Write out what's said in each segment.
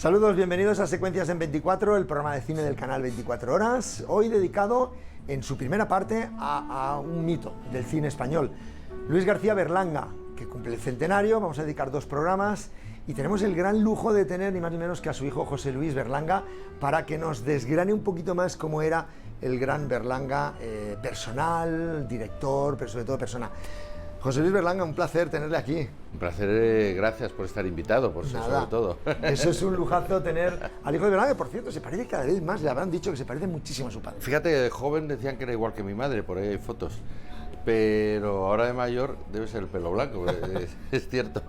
Saludos, bienvenidos a Secuencias en 24, el programa de cine del canal 24 Horas. Hoy dedicado en su primera parte a un mito del cine español, Luis García Berlanga, que cumple el centenario. Vamos a dedicar 2 programas y tenemos el gran lujo de tener ni más ni menos que a su hijo José Luis Berlanga para que nos desgrane un poquito más cómo era el gran Berlanga personal, director, pero sobre todo persona. José Luis Berlanga, un placer tenerle aquí. Un placer, gracias por estar invitado, por eso, sobre todo. Eso es un lujazo tener al hijo de Berlanga, que por cierto se parece cada vez más, le habrán dicho que se parece muchísimo a su padre. Fíjate que de joven decían que era igual que mi madre, por ahí hay fotos, pero ahora de mayor debe ser el pelo blanco, es cierto.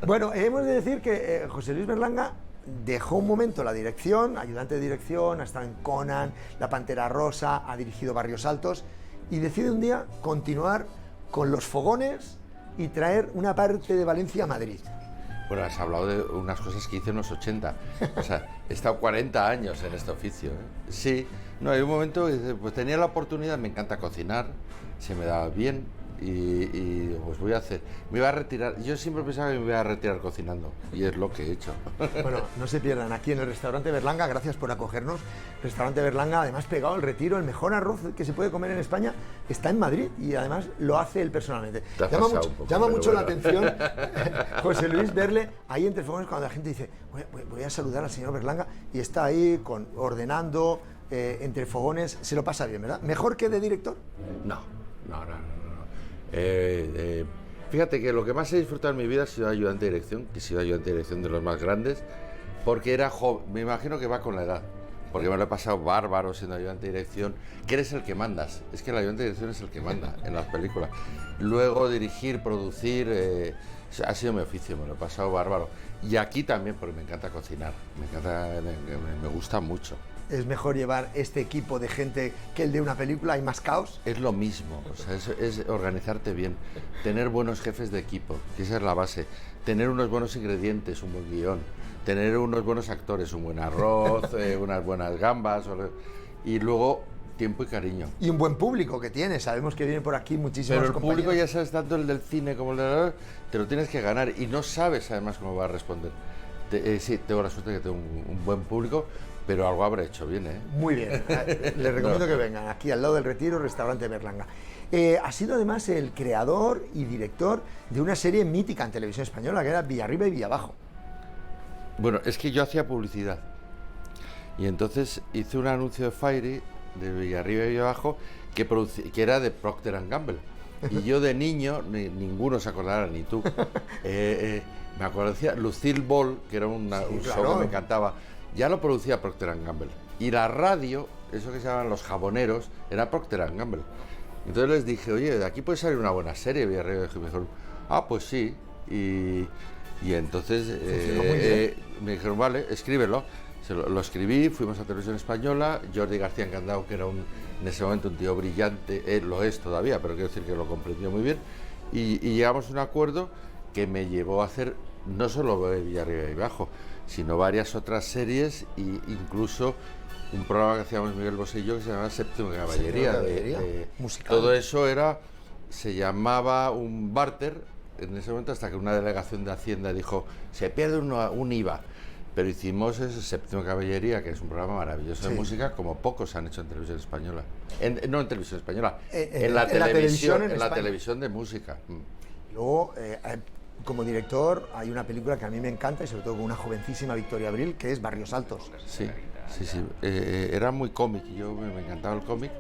Bueno, hemos de decir que José Luis Berlanga dejó un momento la dirección, ayudante de dirección, ha estado en Conan, La Pantera Rosa, ha dirigido Barrios Altos y decide un día continuar con Los Fogones y traer una parte de Valencia a Madrid. Bueno, has hablado de unas cosas que hice en los 80, o sea, he estado 40 años en este oficio, ¿eh? Sí, no, hay un momento que pues tenía la oportunidad, me encanta cocinar, se me daba bien y pues voy a hacer, me iba a retirar, yo siempre pensaba que me iba a retirar cocinando y es lo que he hecho. Bueno, no se pierdan aquí en el restaurante Berlanga, gracias por acogernos. Restaurante Berlanga, además pegado al Retiro, el mejor arroz que se puede comer en España está en Madrid y además lo hace él personalmente. Llama mucho la atención, José Luis, verle ahí entre fogones cuando la gente dice voy a saludar al señor Berlanga y está ahí ordenando entre fogones, se lo pasa bien, ¿verdad? ¿Mejor que de director? No. Fíjate que lo que más he disfrutado en mi vida ha sido ayudante de dirección, que he sido ayudante de dirección de los más grandes, porque era joven, me imagino que va con la edad, porque me lo he pasado bárbaro siendo ayudante de dirección, que eres el que mandas, es que el ayudante de dirección es el que manda en las películas. Luego dirigir, producir, ha sido mi oficio, me lo he pasado bárbaro. Y aquí también, porque me encanta cocinar, me gusta mucho. ¿Es mejor llevar este equipo de gente que el de una película? ¿Hay más caos? Es lo mismo, o sea, es organizarte bien, tener buenos jefes de equipo, que esa es la base, tener unos buenos ingredientes, un buen guión, tener unos buenos actores, un buen arroz, unas buenas gambas, y luego tiempo y cariño. Y un buen público que tiene, sabemos que viene por aquí muchísimos compañeros. Pero el público, ya sabes, tanto el del cine como el de te lo tienes que ganar y no sabes además cómo va a responder. Sí, tengo la suerte de que tengo un buen público, pero algo habré hecho bien, ¿eh? Muy bien, les recomiendo que vengan aquí al lado del Retiro, restaurante Berlanga. Ha sido además el creador y director de una serie mítica en televisión española que era Villarriba y Villabajo. Bueno, es que yo hacía publicidad y entonces hice un anuncio de Fairy de Villarriba y Villabajo que era de Procter & Gamble y yo de niño, ninguno se acordará, ni tú, me acordaba Lucille Ball, que era un show que me encantaba. Ya lo producía Procter & Gamble. Y la radio, eso que se llaman los jaboneros, era Procter & Gamble. Entonces les dije, oye, de aquí puede salir una buena serie. Y me dijeron, pues sí. Y entonces me dijeron, vale, escríbelo. Lo escribí, fuimos a Televisión Española. Jordi García Encandao, que era en ese momento un tío brillante, lo es todavía, pero quiero decir que lo comprendió muy bien. Y llegamos a un acuerdo que me llevó a hacer no solo Villarriba y Villabajo, sino varias otras series e incluso un programa que hacíamos Miguel Bosé y yo que se llamaba Séptima Caballería. Musical. Todo eso se llamaba un barter en ese momento, hasta que una delegación de Hacienda dijo, se pierde un IVA. Pero hicimos ese Séptima Caballería, que es un programa maravilloso de música, como pocos han hecho en Televisión Española. No en Televisión Española, en la televisión de música. Luego, como director, hay una película que a mí me encanta y sobre todo con una jovencísima Victoria Abril, que es Barrios Altos. Sí. Era muy cómic, me encantaba el cómic.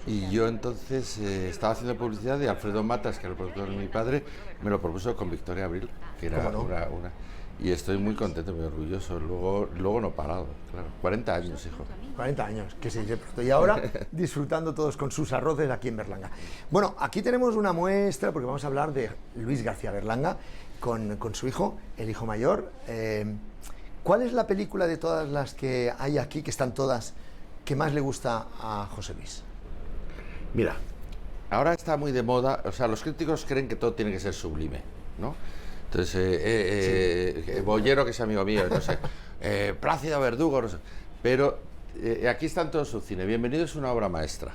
Y yo entonces estaba haciendo publicidad y Alfredo Matas, que era el productor de mi padre, me lo propuso con Victoria Abril, que era una... Y estoy muy contento, muy orgulloso. Luego no he parado, claro. 40 años, hijo. 40 años, que se dice pronto. Y ahora disfrutando todos con sus arroces aquí en Berlanga. Bueno, aquí tenemos una muestra, porque vamos a hablar de Luis García Berlanga con su hijo, el hijo mayor. ¿Cuál es la película de todas las que hay aquí, que están todas, que más le gusta a José Luis? Mira, ahora está muy de moda, o sea, los críticos creen que todo tiene que ser sublime, ¿no? Entonces, Bollero, que es amigo mío, no sé, Plácido Verdugo, no sé, pero aquí está en todo su cine. Bienvenido es una obra maestra.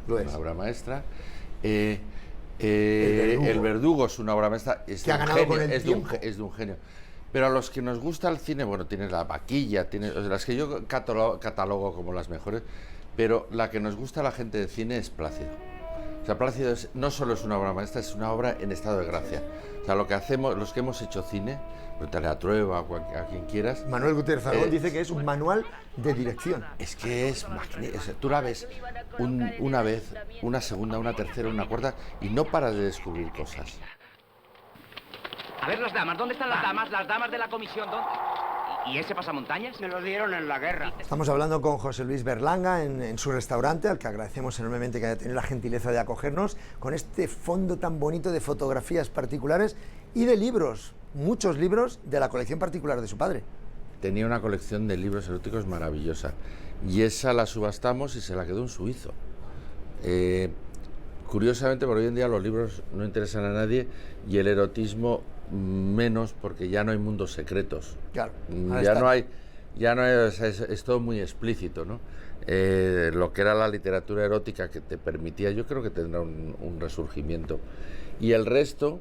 Lo es. Una obra maestra. El Verdugo es una obra maestra, es de un genio. Pero a los que nos gusta el cine, bueno, tienes la vaquilla, tienes las que yo catalogo como las mejores, pero la que nos gusta a la gente de cine es Plácido. O sea, Plácido no solo es una obra maestra, es una obra en estado de gracia. O sea, lo que hacemos, los que hemos hecho cine, pregúntale a Trueba, a quien quieras. Manuel Gutiérrez Zagón dice que es un manual de dirección. Es que es magnífico. Tú la ves una vez, una segunda, una tercera, una cuarta, y no paras de descubrir cosas. A ver, las damas, ¿dónde están las damas? Las damas de la comisión, ¿dónde? ¿Y ese pasamontañas? Me lo dieron en la guerra. Estamos hablando con José Luis Berlanga en su restaurante, al que agradecemos enormemente que haya tenido la gentileza de acogernos, con este fondo tan bonito de fotografías particulares y de libros, muchos libros de la colección particular de su padre. Tenía una colección de libros eróticos maravillosa, y esa la subastamos y se la quedó un suizo. Curiosamente, por hoy en día los libros no interesan a nadie y el erotismo menos, porque ya no hay mundos secretos. Claro. Ya no hay, o sea, es todo muy explícito, ¿no? Lo que era la literatura erótica que te permitía, yo creo que tendrá un resurgimiento. Y el resto,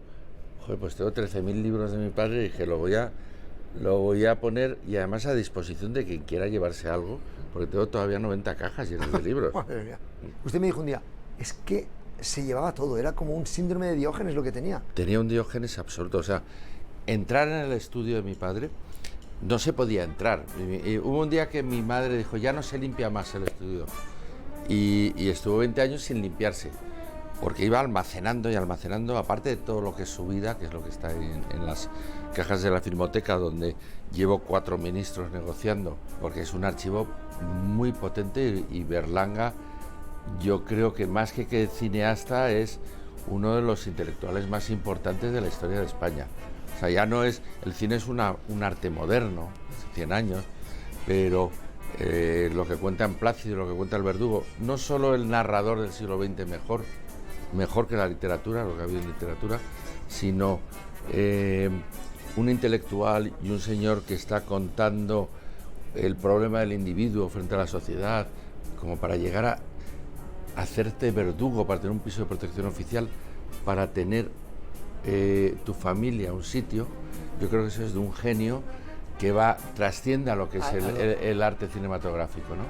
joder, pues tengo 13.000 libros de mi padre y dije, lo voy a poner, y además a disposición de quien quiera llevarse algo, porque tengo todavía 90 cajas llenas de libros. Madre mía. Usted me dijo un día, es que se llevaba todo, era como un síndrome de Diógenes lo que tenía. Tenía un Diógenes absoluto, o sea, entrar en el estudio de mi padre no se podía entrar. Hubo un día que mi madre dijo, ya no se limpia más el estudio, y estuvo 20 años sin limpiarse, porque iba almacenando y almacenando, aparte de todo lo que es su vida, que es lo que está en las cajas de la Filmoteca, donde llevo 4 ministros negociando, porque es un archivo muy potente, y Berlanga, yo creo que más que cineasta es uno de los intelectuales más importantes de la historia de España. O sea, ya no es, el cine es un arte moderno, hace 100 años, pero lo que cuenta en Plácido, lo que cuenta el Verdugo, no solo el narrador del siglo XX mejor que la literatura, lo que ha habido en literatura, sino un intelectual y un señor que está contando el problema del individuo frente a la sociedad, como para llegar a hacerte verdugo, para tener un piso de protección oficial, para tener tu familia, un sitio. Yo creo que eso es de un genio que trasciende a lo que es el arte cinematográfico, ¿no?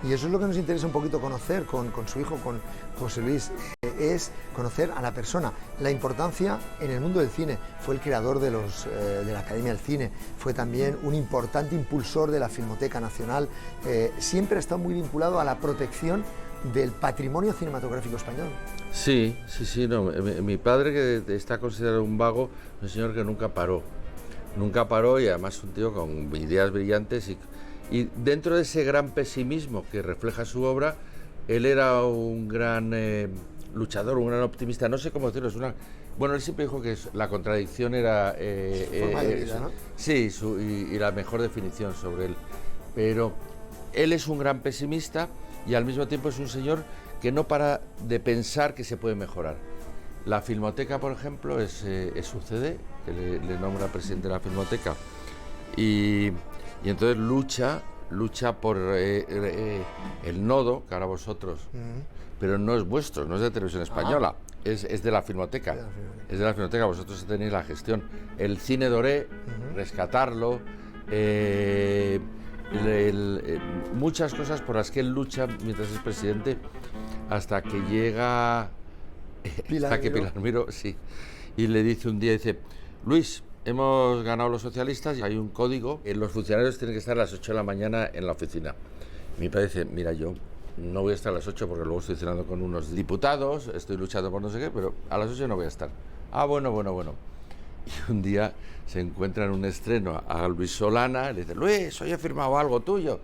Y eso es lo que nos interesa un poquito conocer con su hijo, con José Luis, es conocer a la persona, la importancia en el mundo del cine. Fue el creador de la Academia del Cine, fue también un importante impulsor de la Filmoteca Nacional, siempre ha estado muy vinculado a la protección del patrimonio cinematográfico español. Sí, no, mi padre, que está considerado un vago, un señor que nunca paró, y además un tío con ideas brillantes, y dentro de ese gran pesimismo que refleja su obra, él era un gran luchador, un gran optimista, no sé cómo decirlo, bueno, él siempre dijo que la contradicción era forma de vida, ¿no? Sí, y la mejor definición sobre él, pero él es un gran pesimista y al mismo tiempo es un señor que no para de pensar que se puede mejorar. La Filmoteca, por ejemplo, es su CD, que le nombra presidente de la Filmoteca, y entonces lucha por el nodo, que ahora vosotros, pero no es vuestro, no es de Televisión Española, es de la Filmoteca, es de la Filmoteca, vosotros tenéis la gestión. El cine doré, rescatarlo, muchas cosas por las que él lucha mientras es presidente, hasta que llega Pilar Miró, sí, y le dice un día, dice, Luis, hemos ganado los socialistas y hay un código, los funcionarios tienen que estar a las 8 de la mañana en la oficina. Mi padre dice, mira, yo no voy a estar a las 8 porque luego estoy cenando con unos diputados, estoy luchando por no sé qué, pero a las 8 no voy a estar. Ah, bueno. Y un día se encuentra en un estreno a Luis Solana, y le dice, Luis, hoy he firmado algo tuyo.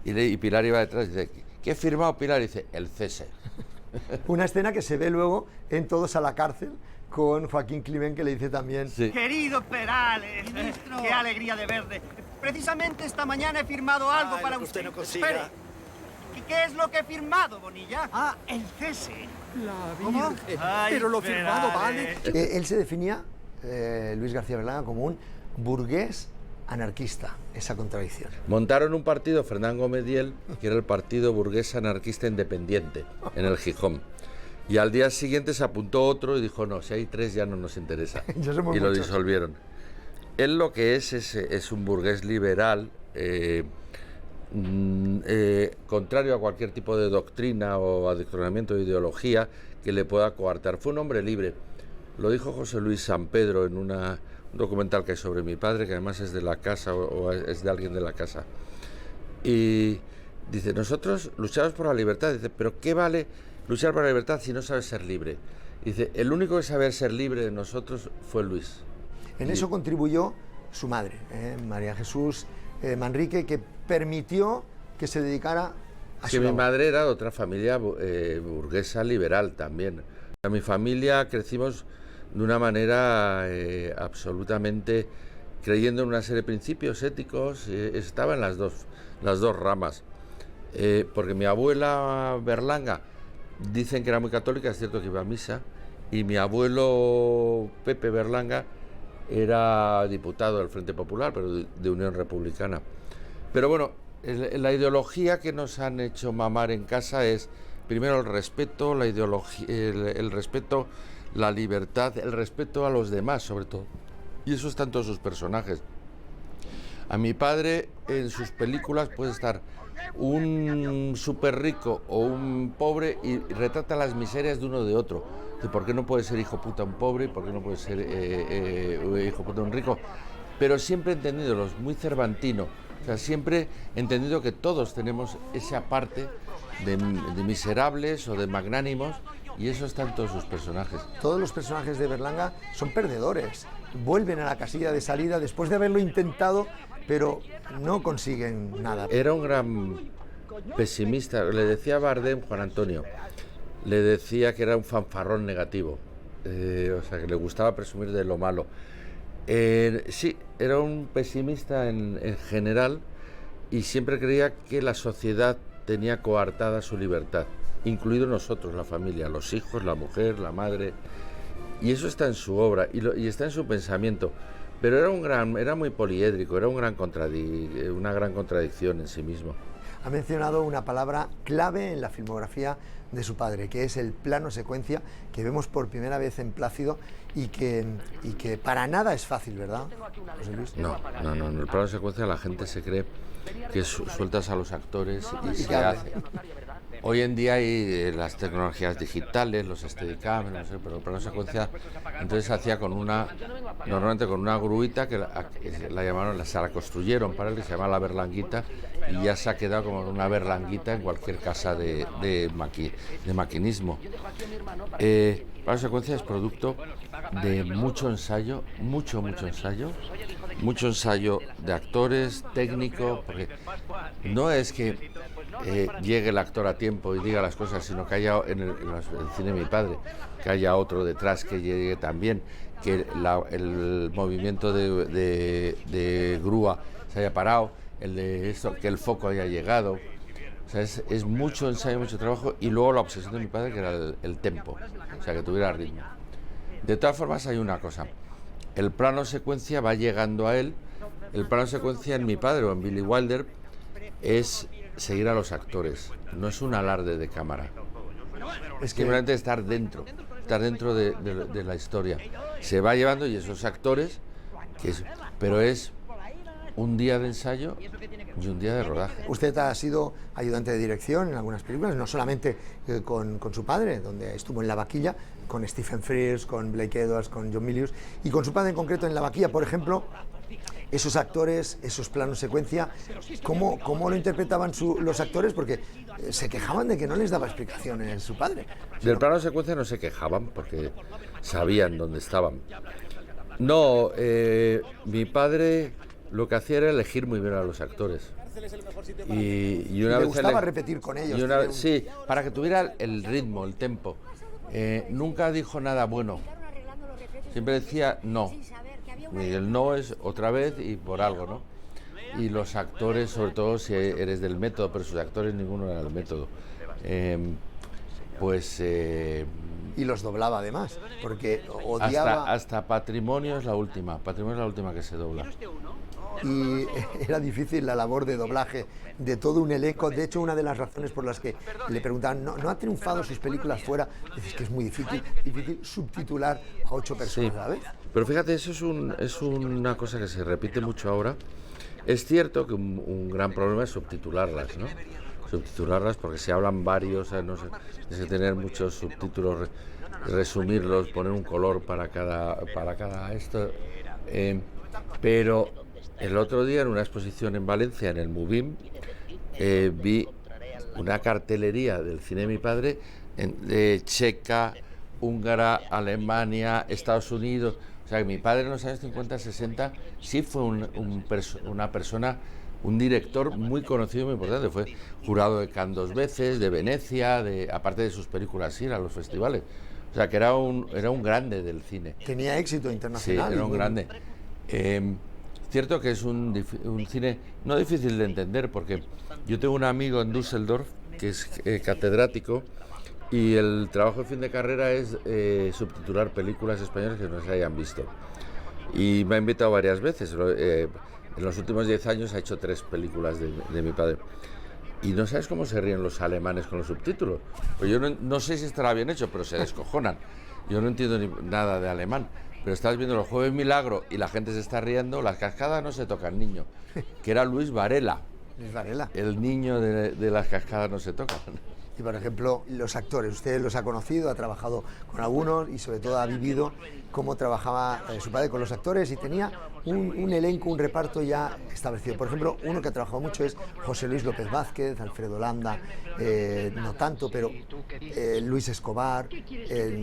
Y Pilar iba detrás y dice, ¿qué he firmado, Pilar? Y dice, el cese. Una escena que se ve luego en Todos a la cárcel, con Joaquín Climent, que le dice también... Sí. Querido Perales, Ministro. qué alegría de verte. Precisamente esta mañana he firmado algo para lo que usted. usted no consiga. Espere. ¿Y qué es lo que he firmado, Bonilla? Ah, el cese. La ¿Cómo? Virgen. Ay, Pero lo firmado vale. Él se definía, Luis García Berlanga, como un burgués anarquista, esa contradicción. Montaron un partido, Fernán Gómez Diel, que era el Partido Burgués Anarquista Independiente, en el Gijón. Y al día siguiente se apuntó otro y dijo, no, si hay 3 ya no nos interesa. Ya somos y lo muchos. disolvieron. Él lo que es un burgués liberal, contrario a cualquier tipo de doctrina o adoctrinamiento de ideología que le pueda coartar. Fue un hombre libre. Lo dijo José Luis San Pedro en un documental que hay sobre mi padre, que además es de la casa o es de alguien de la casa. Y dice, nosotros luchamos por la libertad. Dice, pero ¿qué vale luchar por la libertad si no sabes ser libre? Dice, el único que sabía ser libre de nosotros fue Luis. En eso contribuyó su madre, María Jesús Manrique, que permitió que se dedicara a su mi labor. madre era de otra familia burguesa liberal también. En mi familia crecimos de una manera absolutamente creyendo en una serie de principios éticos. Estaba en las dos ramas. Porque mi abuela Berlanga dicen que era muy católica, es cierto que iba a misa, y mi abuelo Pepe Berlanga era diputado del Frente Popular, pero de Unión Republicana. Pero bueno, la ideología que nos han hecho mamar en casa es primero el respeto, la ideología, el respeto, la libertad, el respeto a los demás sobre todo. Y eso está en todos sus personajes. A mi padre en sus películas puede estar un súper rico o un pobre y retrata las miserias de uno de otro. De por qué no puede ser hijo puta un pobre, por qué no puede ser hijo puta un rico. Pero siempre entendido, muy cervantino. O sea, siempre entendido que todos tenemos esa parte de miserables o de magnánimos, y eso está en todos sus personajes. Todos los personajes de Berlanga son perdedores. Vuelven a la casilla de salida después de haberlo intentado, pero no consiguen nada. Era un gran pesimista. Le decía a Bardem, Juan Antonio, le decía que era un fanfarrón negativo. O sea, que le gustaba presumir de lo malo. Sí, era un pesimista en general, y siempre creía que la sociedad tenía coartada su libertad, incluido nosotros, la familia, los hijos, la mujer, la madre, y eso está en su obra y está en su pensamiento. Pero era muy poliédrico, era una gran contradicción en sí mismo. Ha mencionado una palabra clave en la filmografía de su padre, que es el plano secuencia, que vemos por primera vez en Plácido y que para nada es fácil, ¿verdad, José Luis? No, en el plano secuencia la gente se cree que sueltas a los actores y se hace. Hoy en día hay las tecnologías digitales, los Steadicam, no sé, pero el plano secuencia entonces se hacía normalmente con una gruita que la llamaron, se la construyeron para él, que se llama la berlanguita, y ya se ha quedado como una berlanguita en cualquier casa de maquinismo. Plano secuencia es producto de mucho ensayo, mucho ensayo de actores, técnico, porque no es que llegue el actor a tiempo y diga las cosas, sino que haya en el cine de mi padre, que haya otro detrás que llegue también, que el movimiento de grúa se haya parado, que el foco haya llegado. O sea, es mucho ensayo, mucho trabajo, y luego la obsesión de mi padre, que era el tempo, o sea, que tuviera ritmo. De todas formas, hay una cosa: el plano secuencia va llegando a él. El plano secuencia en mi padre o en Billy Wilder es seguir a los actores, no es un alarde de cámara, es simplemente estar dentro de la historia. Se va llevando, y esos actores, pero es un día de ensayo y un día de rodaje. Usted ha sido ayudante de dirección en algunas películas, no solamente con su padre, donde estuvo en La Vaquilla, con Stephen Frears, con Blake Edwards, con John Milius, y con su padre en concreto en La Vaquilla, por ejemplo. Esos actores, esos planos secuencia, ¿cómo lo interpretaban los actores? Porque se quejaban de que no les daba explicaciones su padre. Del plano secuencia no se quejaban, porque sabían dónde estaban. No, mi padre lo que hacía era elegir muy bien a los actores. Y una le vez gustaba repetir con ellos. Sí, para que tuviera el ritmo, el tempo. Nunca dijo nada bueno. Siempre decía no. Y el no es otra vez y por algo, ¿no? Y los actores, sobre todo si eres del método, pero sus actores ninguno era del método. Y los doblaba además, porque odiaba... Hasta Patrimonio es la última. Patrimonio es la última que se dobla. y era difícil la labor de doblaje de todo un elenco. De hecho, una de las razones por las que le preguntaban, ¿no ha triunfado sus películas fuera? Es que es muy difícil subtitular a 8 personas a la vez. Pero fíjate, eso es una cosa que se repite mucho ahora. Es cierto que un gran problema es subtitularlas, ¿no? Subtitularlas porque se hablan varios, no sé, tienes que tener muchos subtítulos, resumirlos, poner un color para cada esto. Pero el otro día en una exposición en Valencia, en el MUBIM, vi una cartelería del cine de mi padre de Checa, Húngara, Alemania, Estados Unidos. O sea, que mi padre en los años 50, 60 sí fue una persona, un director muy conocido y muy importante. Fue jurado de Cannes 2 veces, de Venecia, aparte de sus películas ir a los festivales. O sea, que era un grande del cine. Tenía éxito internacional. Sí, era un grande. Cierto que es un cine no difícil de entender, porque yo tengo un amigo en Düsseldorf que es catedrático, y el trabajo de fin de carrera es subtitular películas españolas que no se hayan visto. Y me ha invitado varias veces. En los últimos 10 años ha hecho 3 películas de mi padre. Y no sabes cómo se ríen los alemanes con los subtítulos. Pues yo no sé si estará bien hecho, pero se descojonan. Yo no entiendo nada de alemán. Pero estás viendo Los Jueves Milagro y la gente se está riendo. Las cascadas no se tocan, niño. Que era Luis Varela. Luis Varela. El niño de las cascadas no se tocan. Y por ejemplo, los actores, usted los ha conocido, ha trabajado con algunos y sobre todo ha vivido cómo trabajaba su padre con los actores, y tenía un elenco, un reparto ya establecido. Por ejemplo, uno que ha trabajado mucho es José Luis López Vázquez, Alfredo Landa, no tanto, pero Luis Escobar,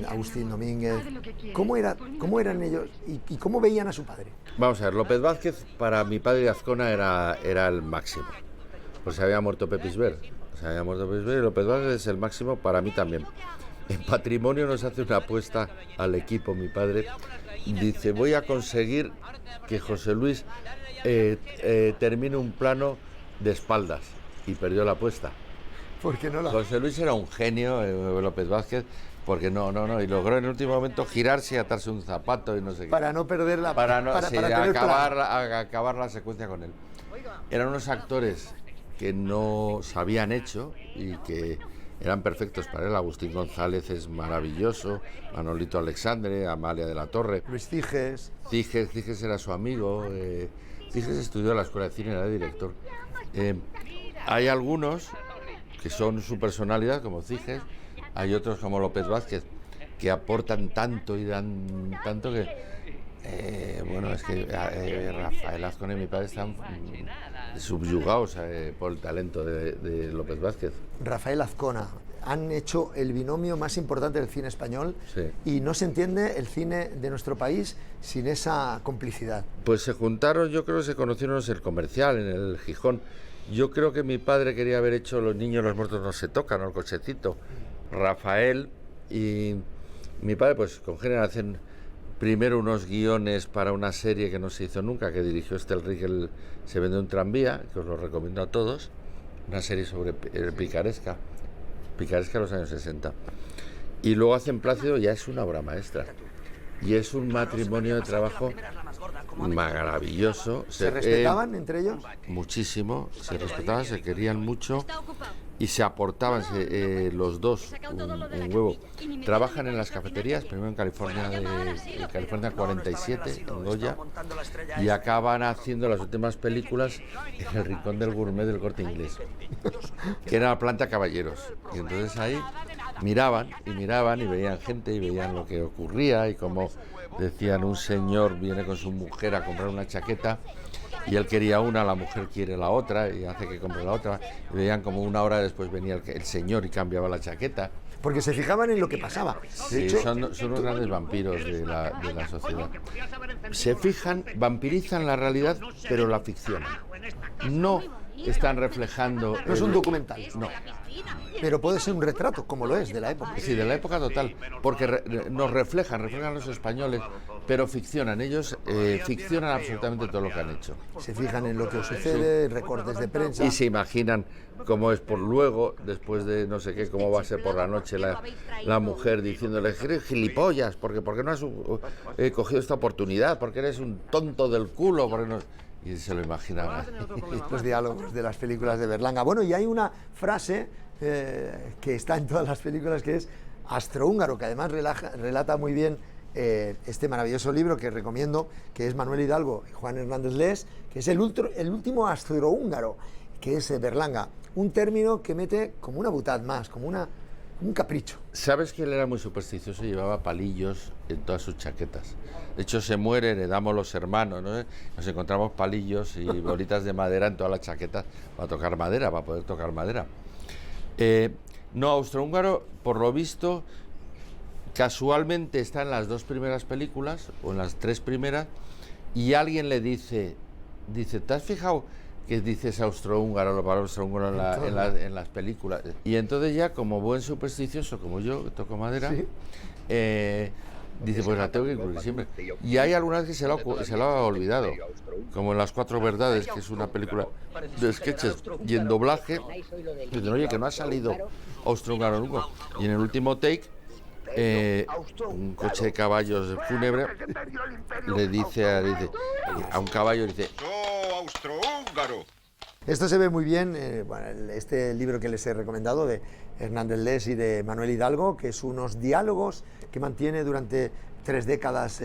Agustín Domínguez. ¿Cómo eran ellos y cómo veían a su padre? Vamos a ver, López Vázquez para mi padre de Azcona era el máximo, pues se había muerto Pepe Isbert. Y López Vázquez es el máximo para mí también. En Patrimonio nos hace una apuesta al equipo, mi padre. Dice, voy a conseguir que José Luis termine un plano de espaldas. Y perdió la apuesta. ¿Por qué no? José Luis era un genio, López Vázquez, porque no. Y logró en el último momento girarse y atarse un zapato y no sé qué. Para no perder la... Para para acabar la secuencia con él. Eran unos actores que no se habían hecho y que eran perfectos para él. Agustín González es maravilloso, Manolito Alexandre, Amalia de la Torre. Luis Ciges. Ciges era su amigo, Ciges estudió en la Escuela de Cine, era director. Hay algunos que son su personalidad, como Ciges, hay otros como López Vázquez, que aportan tanto y dan tanto que... bueno, es que Rafael Azcona y mi padre están subyugados por el talento de López Vázquez. Rafael Azcona, han hecho el binomio más importante del cine español, sí. Y no se entiende el cine de nuestro país sin esa complicidad. Pues se juntaron, yo creo que se conocieron en el Comercial, en el Gijón. Yo creo que mi padre quería haber hecho Los niños, los muertos no se tocan, o El cochecito. Rafael y mi padre, pues con Generación, primero unos guiones para una serie que no se hizo nunca, que dirigió Estel Riegel, Se vende un tranvía, que os lo recomiendo a todos, una serie sobre picaresca de los años 60. Y luego hacen Plácido, ya es una obra maestra. Y es un matrimonio de trabajo maravilloso. ¿Se respetaban entre ellos? Muchísimo, se respetaban, se querían mucho y se aportaban los dos un huevo. Trabajan en las cafeterías, primero en California 47, en Goya, y acaban haciendo las últimas películas en el Rincón del Gourmet del Corte Inglés, que era la Planta Caballeros. Y entonces ahí miraban y veían gente y veían lo que ocurría, y como decían, un señor viene con su mujer a comprar una chaqueta y él quería una, la mujer quiere la otra y hace que compre la otra, y veían como una hora después venía el señor y cambiaba la chaqueta. Porque se fijaban en lo que pasaba. Sí, son los grandes vampiros de la sociedad. Se fijan, vampirizan la realidad, pero la ficcionan. No están reflejando... No es un documental. No. Pero puede ser un retrato, como lo es, de la época. Sí, de la época total, porque nos reflejan los españoles, pero ficcionan. Ellos ficcionan absolutamente todo lo que han hecho. Se fijan en lo que sucede, recortes de prensa. Y se imaginan cómo es por luego, después de no sé qué, cómo va a ser por la noche la mujer diciéndole, eres gilipollas, ¿por qué no has cogido esta oportunidad? Porque eres un tonto del culo. Porque no... y se lo imaginaba. Los diálogos de las películas de Berlanga. Bueno, y hay una frase que está en todas las películas, que es astrohúngaro, que además relata muy bien este maravilloso libro que recomiendo, que es Manuel Hidalgo y Juan Hernández Les, que es el último astrohúngaro, que es Berlanga. Un término que mete como una butad más, como un capricho. ¿Sabes que él era muy supersticioso? Llevaba palillos en todas sus chaquetas. De hecho, se muere, heredamos los hermanos, ¿no? Nos encontramos palillos y bolitas de madera en todas las chaquetas para tocar madera, para poder tocar madera. No, austrohúngaro, por lo visto, casualmente está en las 2 primeras películas, o en las 3 primeras, y alguien le dice, ¿te has fijado que dices austrohúngaro, la palabra austrohúngaro en las películas? Y entonces ya, como buen supersticioso, como yo, que toco madera, ¿Sí? dice, pues la tengo que incluir siempre. Y hay algunas que se lo ha olvidado, como en Las 4 Verdades, que es una película de sketches, y en doblaje, dicen, oye, que no ha salido austrohúngaro nunca. Y en el último take, un coche de caballos fúnebre le dice a un caballo, dice, austrohúngaro. Esto se ve muy bien, este libro que les he recomendado de Hernández Les y de Manuel Hidalgo, que es unos diálogos que mantiene durante 3 décadas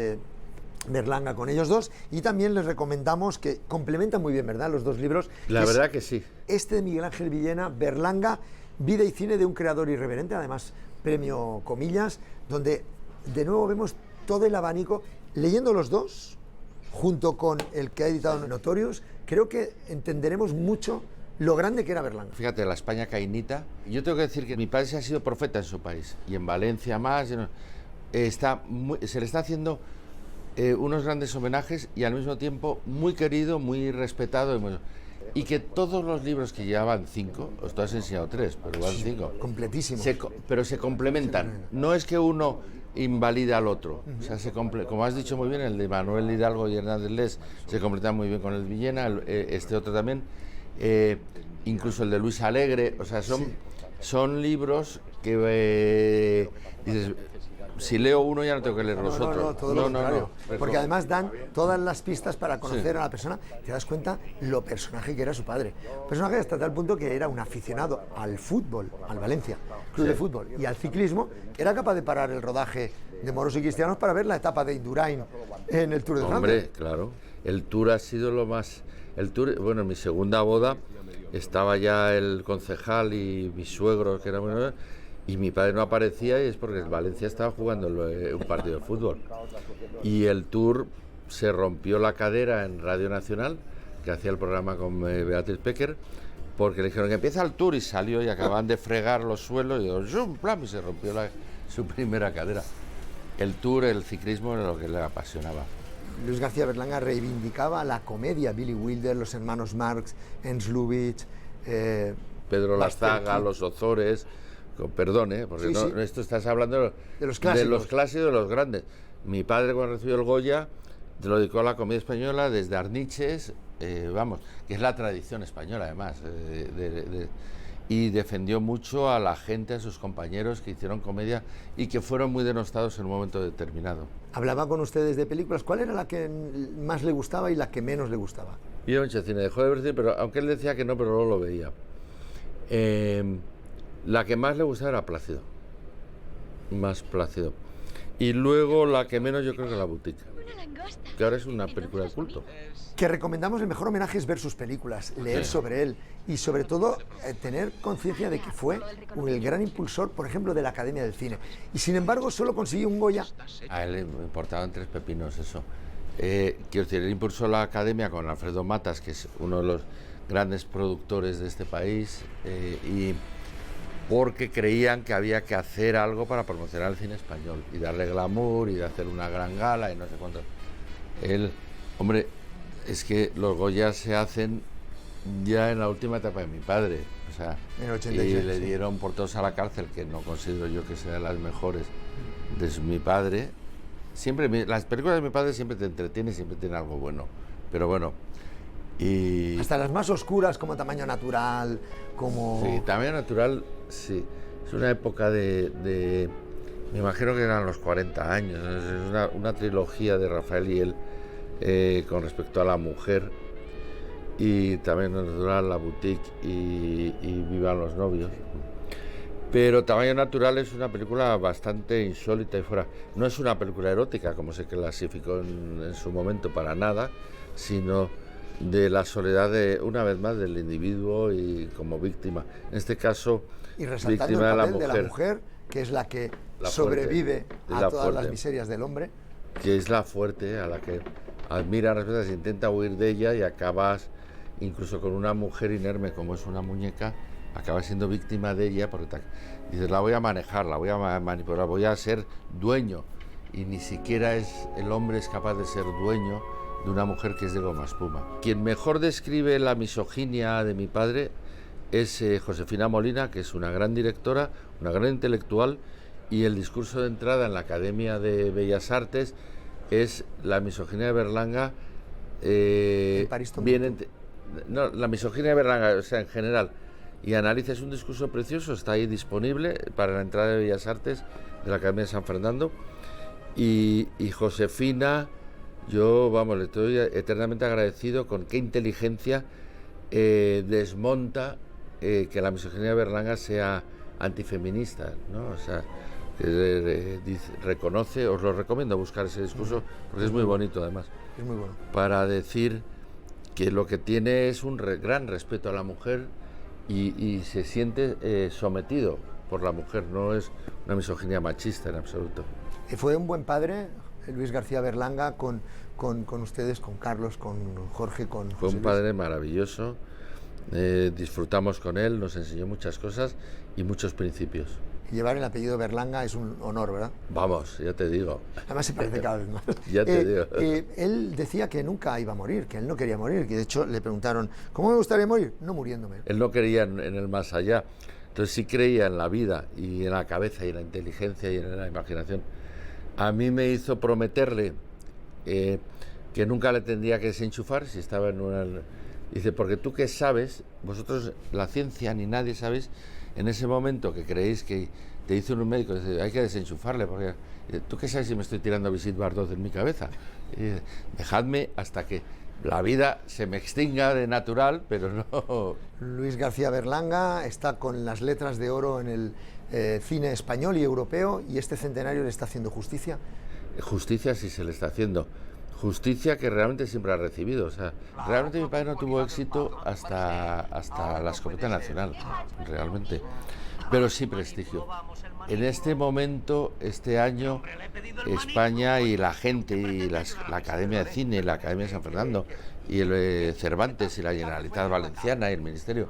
Berlanga con ellos dos, y también les recomendamos que complementan muy bien, ¿verdad?, los 2 libros. La verdad que sí. Este de Miguel Ángel Villena, Berlanga, vida y cine de un creador irreverente, además premio comillas, donde de nuevo vemos todo el abanico. Leyendo los 2, junto con el que ha editado Notorious, creo que entenderemos mucho lo grande que era Berlanga. Fíjate, la España caínita. Yo tengo que decir que mi padre se ha sido profeta en su país, y en Valencia más. Se le está haciendo unos grandes homenajes, y al mismo tiempo muy querido, muy respetado. Y que todos los libros que llevaban 5, os tú has enseñado 3, pero van 5. Completísimo. Pero se complementan. No es que uno invalida al otro. O sea, como has dicho muy bien, el de Manuel Hidalgo y Hernández Les se completa muy bien con el Villena, este otro también. Incluso el de Luis Alegre. O sea, son libros que dices, si leo uno ya no tengo que leer los otros. No. Porque además dan todas las pistas para conocer a la persona. Te das cuenta lo personaje que era su padre. Personaje hasta tal punto que era un aficionado al fútbol, al Valencia Club de Fútbol, y al ciclismo, que era capaz de parar el rodaje de Moros y Cristianos para ver la etapa de Indurain en el Tour de Francia. Hombre, claro. El Tour ha sido lo más... El Tour, bueno, en mi segunda boda estaba ya el concejal y mi suegro, que era muy... Y mi padre no aparecía, y es porque el Valencia estaba jugando un partido de fútbol. Y el Tour se rompió la cadera en Radio Nacional, que hacía el programa con Beatriz Pecker, porque le dijeron que empieza el Tour, y salió y acababan de fregar los suelos y se rompió su primera cadera. El Tour, el ciclismo, era lo que le apasionaba. Luis García Berlanga reivindicaba la comedia, Billy Wilder, los hermanos Marx, Ernst Lubitsch, Pedro Lazaga, Los Ozores... Perdón, porque sí. Esto estás hablando de los clásicos. De los clásicos, de los grandes. Mi padre, cuando recibió el Goya, te lo dedicó a la comedia española, desde Arniches, que es la tradición española, además, y defendió mucho a la gente, a sus compañeros que hicieron comedia y que fueron muy denostados en un momento determinado. Hablaba con ustedes de películas. ¿Cuál era la que más le gustaba y la que menos le gustaba? Vio mucho cine, dejó de ver cine, pero aunque él decía que no, pero luego lo veía. La que más le gustaba era Plácido, más Plácido. Y luego la que menos, yo creo que La Boutique, que ahora es una película de culto. Que recomendamos, el mejor homenaje es ver sus películas, leer sobre él, y sobre todo tener conciencia de que fue el gran impulsor, por ejemplo, de la Academia del Cine. Y sin embargo solo consiguió un Goya. A él le importaban 3 pepinos eso. Quiero decir, él impulsó la Academia con Alfredo Matas, que es uno de los grandes productores de este país, y porque creían que había que hacer algo para promocionar el cine español y darle glamour y de hacer una gran gala y no sé cuánto. Él, hombre, es que los Goyas se hacen ya en la última etapa de mi padre, o sea, en 86, y le dieron por todos a la cárcel, que no considero yo que sean las mejores de mi padre. Siempre las películas de mi padre siempre te entretienen, siempre tienen algo bueno, pero bueno. Y hasta las más oscuras, como Tamaño Natural, como... Sí, Tamaño Natural, sí. Es una época me imagino que eran los 40 años. Es una trilogía de Rafael y él con respecto a la mujer, y también natural La Boutique y Vivan los novios. Pero Tamaño Natural es una película bastante insólita y fuera. No es una película erótica como se clasificó en su momento para nada, sino de la soledad una vez más del individuo y como víctima. En este caso, y resaltando víctima el papel de la mujer, que es la que sobrevive a todas las miserias del hombre. Que es la fuerte, a la que admira, respeta, se intenta huir de ella y acabas incluso con una mujer inerme como es una muñeca, acabas siendo víctima de ella porque dices, la voy a manejar, la voy a manipular, voy a ser dueño, y ni siquiera el hombre es capaz de ser dueño de una mujer que es de goma espuma. Quien mejor describe la misoginia de mi padre es Josefina Molina, que es una gran directora, una gran intelectual, y el discurso de entrada en la Academia de Bellas Artes es la misoginia de Berlanga. No, la misoginia de Berlanga, o sea, en general, y analiza, es un discurso precioso, está ahí disponible para la entrada de Bellas Artes de la Academia de San Fernando, y Josefina, yo, vamos, le estoy eternamente agradecido con qué inteligencia desmonta que la misoginia de Berlanga sea antifeminista, ¿no? O sea, reconoce, os lo recomiendo buscar ese discurso, porque es muy bonito además. Es muy bueno. Para decir que lo que tiene es un gran respeto a la mujer y se siente sometido por la mujer, no es una misoginia machista en absoluto. Fue un buen padre, Luis García Berlanga, con ustedes, con Carlos, con Jorge, con José Fue un Luis. padre maravilloso, disfrutamos con él, nos enseñó muchas cosas y muchos principios. Llevar el apellido Berlanga es un honor, ¿verdad? Vamos, ya te digo. Además se parece cada vez más. Ya te digo. Él decía que nunca iba a morir, que él no quería morir, que de hecho le preguntaron, ¿cómo me gustaría morir? No muriéndome. Él no creía en el más allá, entonces sí creía en la vida y en la cabeza y en la inteligencia y en la imaginación. A mí me hizo prometerle que nunca le tendría que desenchufar si estaba en una... Dice, porque tú que sabes, vosotros, la ciencia ni nadie sabéis, en ese momento que creéis que te dice un médico, dice, hay que desenchufarle, porque tú qué sabes si me estoy tirando Brigitte Bardot en mi cabeza. Dejadme hasta que la vida se me extinga de natural, pero no... Luis García Berlanga está con las letras de oro en el cine español y europeo, y este centenario le está haciendo justicia. Justicia sí se le está haciendo. Justicia que realmente siempre ha recibido. O sea, realmente mi padre no tuvo éxito hasta la escopeta nacional, realmente. Pero sí prestigio. En este momento, este año, España y la gente, y la Academia de Cine, la Academia de San Fernando, y el Cervantes, y la Generalitat Valenciana, y el Ministerio,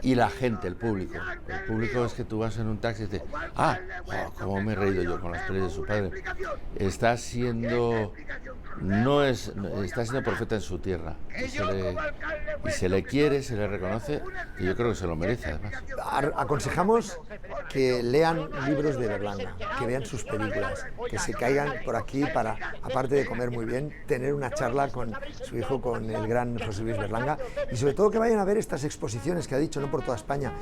y la gente, el público. El público es que tú vas en un taxi y dices, cómo me he reído yo con las pelis de su padre. Está siendo profeta en su tierra. Y se le quiere, se le reconoce, y yo creo que se lo merece además. Aconsejamos que lean libros de Berlanga, que vean sus películas, que se caigan por aquí para, aparte de comer muy bien, tener una charla con su hijo, con el gran José Luis Berlanga, y sobre todo que vayan a ver estas exposiciones que ha dicho, no por toda España.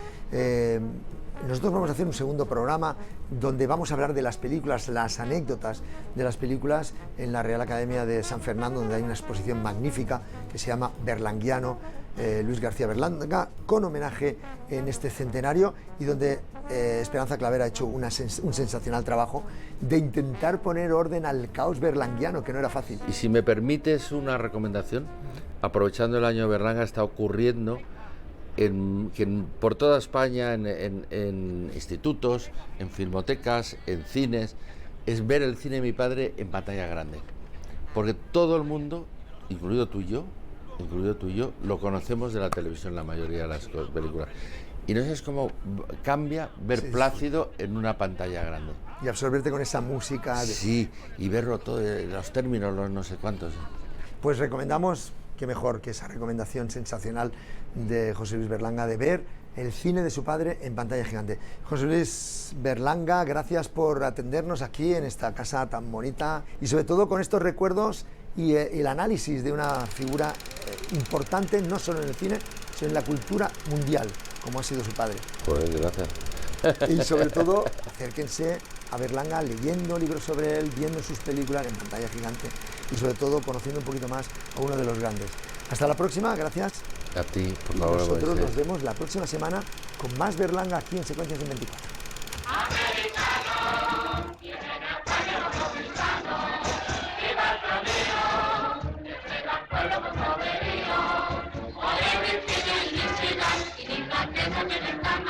Nosotros vamos a hacer un segundo programa donde vamos a hablar de las películas, las anécdotas de las películas en la Real Academia de San Fernando, donde hay una exposición magnífica que se llama Berlanguiano, Luis García Berlanga, con homenaje en este centenario, y donde Esperanza Claver ha hecho un sensacional trabajo de intentar poner orden al caos berlanguiano, que no era fácil. Y si me permites una recomendación, aprovechando el año de Berlanga, está ocurriendo por toda España, en institutos, en filmotecas, en cines, es ver el cine de mi padre en pantalla grande. Porque todo el mundo, incluido tú y yo, lo conocemos de la televisión, la mayoría de las películas. Y no sabes cómo cambia ver Plácido en una pantalla grande. Y absorberte con esa música. Sí, y verlo todo, los términos, los no sé cuántos. Pues recomendamos, qué mejor que esa recomendación sensacional de José Luis Berlanga, de ver el cine de su padre en pantalla gigante. José Luis Berlanga, gracias por atendernos aquí en esta casa tan bonita, y sobre todo con estos recuerdos y el análisis de una figura importante, no solo en el cine, sino en la cultura mundial, como ha sido su padre. Pues gracias. Y sobre todo, acérquense a Berlanga leyendo libros sobre él, viendo sus películas en pantalla gigante, y sobre todo conociendo un poquito más a uno de los grandes. Hasta la próxima, gracias. A ti, por Y favor, nosotros Moisés. nos vemos la próxima semana con más Berlanga aquí en Secuencias en 24. Poder, y Michigan, y Michigan, y